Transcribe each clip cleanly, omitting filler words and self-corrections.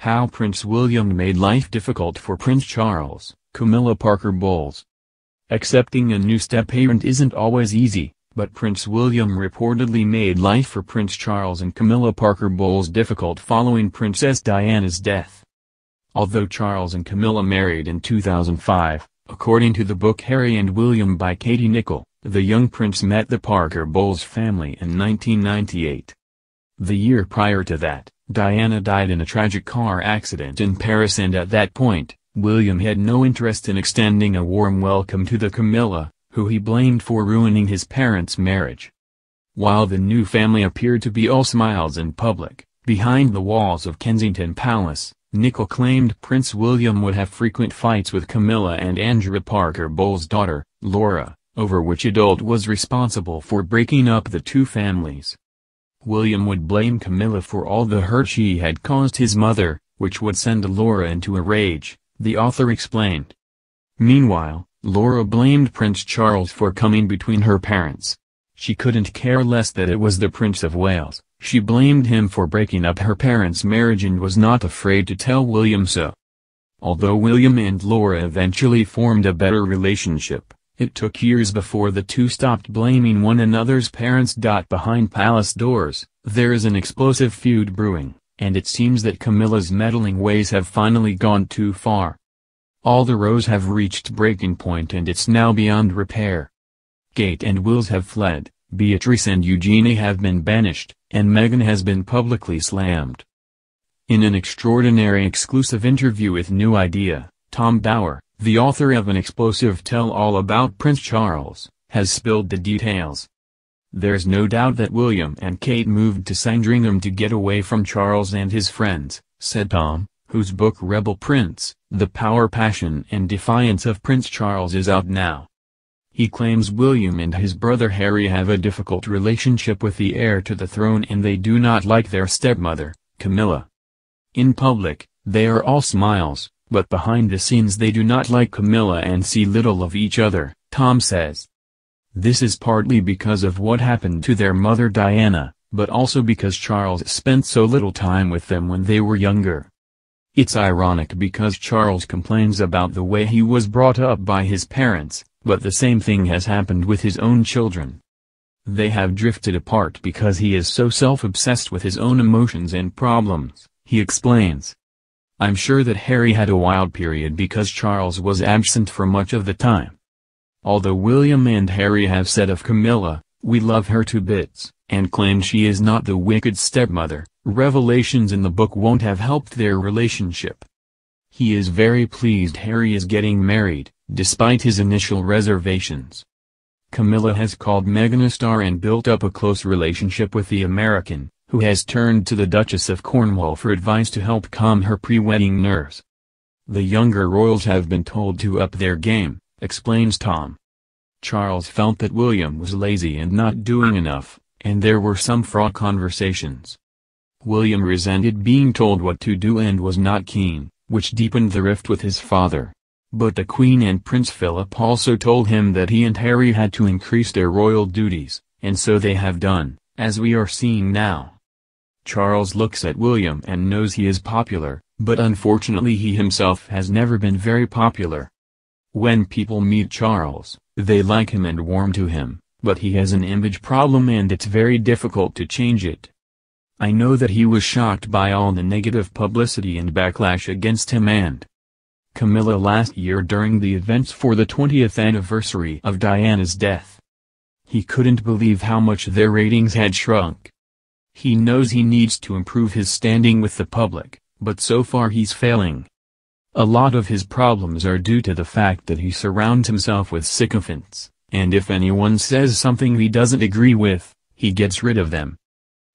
How Prince William Made Life Difficult for Prince Charles, Camilla Parker Bowles. Accepting a new step-parent isn't always easy, but Prince William reportedly made life for Prince Charles and Camilla Parker Bowles difficult following Princess Diana's death. Although Charles and Camilla married in 2005, according to the book Harry and William by Katie Nicholl, the young prince met the Parker Bowles family in 1998. The year prior to that, Diana died in a tragic car accident in Paris, and at that point, William had no interest in extending a warm welcome to the Camilla, who he blamed for ruining his parents' marriage. While the new family appeared to be all smiles in public, behind the walls of Kensington Palace, Nicholl claimed Prince William would have frequent fights with Camilla and Andrea Parker Bowles' daughter, Laura, over which adult was responsible for breaking up the two families. William would blame Camilla for all the hurt she had caused his mother, which would send Laura into a rage, the author explained. Meanwhile, Laura blamed Prince Charles for coming between her parents. She couldn't care less that it was the Prince of Wales. She blamed him for breaking up her parents' marriage and was not afraid to tell William so. Although William and Laura eventually formed a better relationship, it took years before the two stopped blaming one another's parents. Behind palace doors, there is an explosive feud brewing, and it seems that Camilla's meddling ways have finally gone too far. All the rows have reached breaking point and it's now beyond repair. Kate and Wills have fled, Beatrice and Eugenie have been banished, and Meghan has been publicly slammed. In an extraordinary exclusive interview with New Idea, Tom Bower, the author of an explosive tell-all about Prince Charles, has spilled the details. There's no doubt that William and Kate moved to Sandringham to get away from Charles and his friends, said Tom, whose book Rebel Prince, The Power, Passion and Defiance of Prince Charles is out now. He claims William and his brother Harry have a difficult relationship with the heir to the throne and they do not like their stepmother, Camilla. In public, they are all smiles, but behind the scenes they do not like Camilla and see little of each other, Tom says. This is partly because of what happened to their mother Diana, but also because Charles spent so little time with them when they were younger. It's ironic because Charles complains about the way he was brought up by his parents, but the same thing has happened with his own children. They have drifted apart because he is so self-obsessed with his own emotions and problems, he explains. I'm sure that Harry had a wild period because Charles was absent for much of the time. Although William and Harry have said of Camilla, "We love her to bits," and claim she is not the wicked stepmother, revelations in the book won't have helped their relationship. He is very pleased Harry is getting married, despite his initial reservations. Camilla has called Meghan a star and built up a close relationship with the American, who has turned to the Duchess of Cornwall for advice to help calm her pre-wedding nerves. The younger royals have been told to up their game, explains Tom. Charles felt that William was lazy and not doing enough, and there were some fraught conversations. William resented being told what to do and was not keen, which deepened the rift with his father. But the Queen and Prince Philip also told him that he and Harry had to increase their royal duties, and so they have done, as we are seeing now. Charles looks at William and knows he is popular, but unfortunately he himself has never been very popular. When people meet Charles, they like him and warm to him, but he has an image problem and it's very difficult to change it. I know that he was shocked by all the negative publicity and backlash against him and Camilla last year during the events for the 20th anniversary of Diana's death. He couldn't believe how much their ratings had shrunk. He knows he needs to improve his standing with the public, but so far he's failing. A lot of his problems are due to the fact that he surrounds himself with sycophants, and if anyone says something he doesn't agree with, he gets rid of them.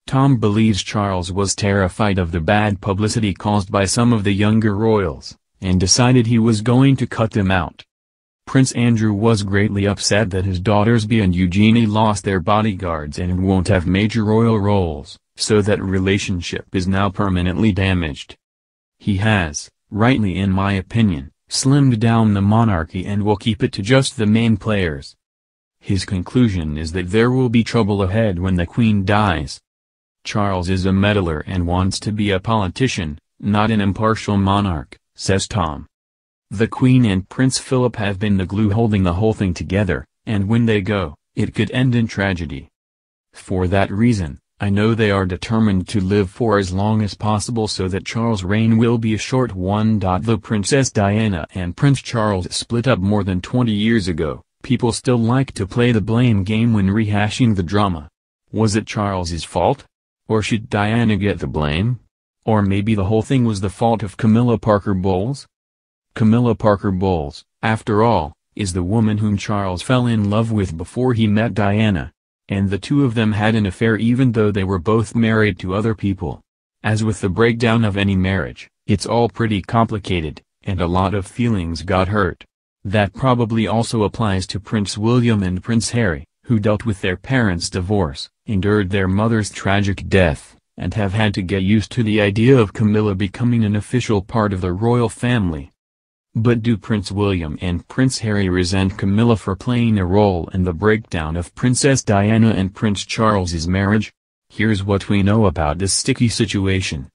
Tom believes Charles was terrified of the bad publicity caused by some of the younger royals, and decided he was going to cut them out. Prince Andrew was greatly upset that his daughters Bea and Eugenie lost their bodyguards and won't have major royal roles, so that relationship is now permanently damaged. He has, rightly in my opinion, slimmed down the monarchy and will keep it to just the main players. His conclusion is that there will be trouble ahead when the Queen dies. Charles is a meddler and wants to be a politician, not an impartial monarch," says Tom. "The Queen and Prince Philip have been the glue holding the whole thing together, and when they go, it could end in tragedy. For that reason, I know they are determined to live for as long as possible so that Charles' reign will be a short one. Though Princess Diana and Prince Charles split up more than 20 years ago, people still like to play the blame game when rehashing the drama. Was it Charles's fault? Or should Diana get the blame? Or maybe the whole thing was the fault of Camilla Parker Bowles? Camilla Parker Bowles, after all, is the woman whom Charles fell in love with before he met Diana. And the two of them had an affair even though they were both married to other people. As with the breakdown of any marriage, it's all pretty complicated, and a lot of feelings got hurt. That probably also applies to Prince William and Prince Harry, who dealt with their parents' divorce, endured their mother's tragic death, and have had to get used to the idea of Camilla becoming an official part of the royal family. But do Prince William and Prince Harry resent Camilla for playing a role in the breakdown of Princess Diana and Prince Charles's marriage? Here's what we know about this sticky situation.